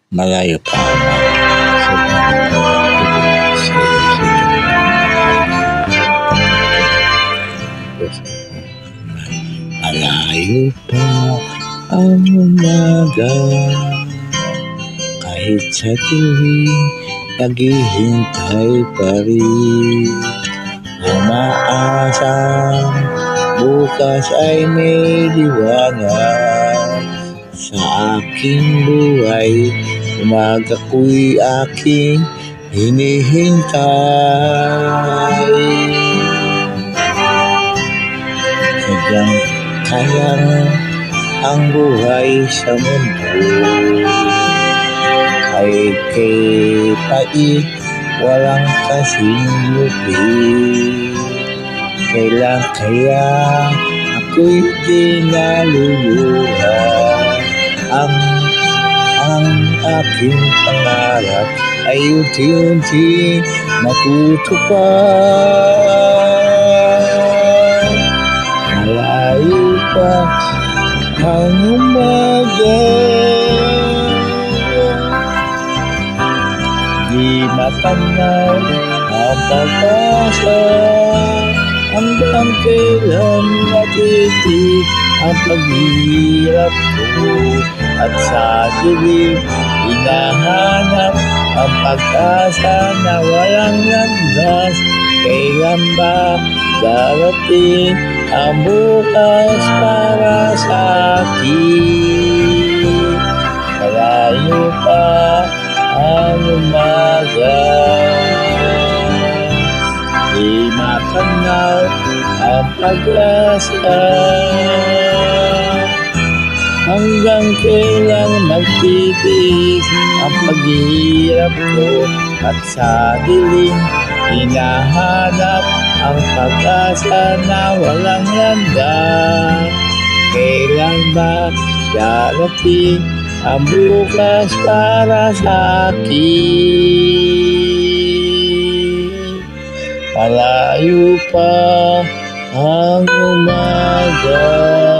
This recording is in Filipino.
Malayo pa ako malayo pa ang umaga, kahit sa tuwing naghihintay pa rin. Umaasang bukas ay may liwanag sa aking buhay. Umaga ko'y aking hinihintay. Sadyang kayang ang buhay sa mundo ay kay pait, walang kasing lupit. Kailan kaya ako'y di naluluha? Ang aking pangarap ay unti-unti matutupad. Malayo pa ang umaga, di matanaw ang pag-asa. Hanggang kailan matitig ang paghihirap ko, at sa dilim hinahanap ang pag-asa na walang landas. Kailan ba darating ang bukas para sa akin? Malayo pa ang umaga, di matanaw ang pag-asa. Hanggang kailan magtitiis ang paghihirap ko, at sa dilim hinahanap ang pag-asa na walang landas. Kailan ba darating ang bukas para sa akin? Malayo pa ang umaga.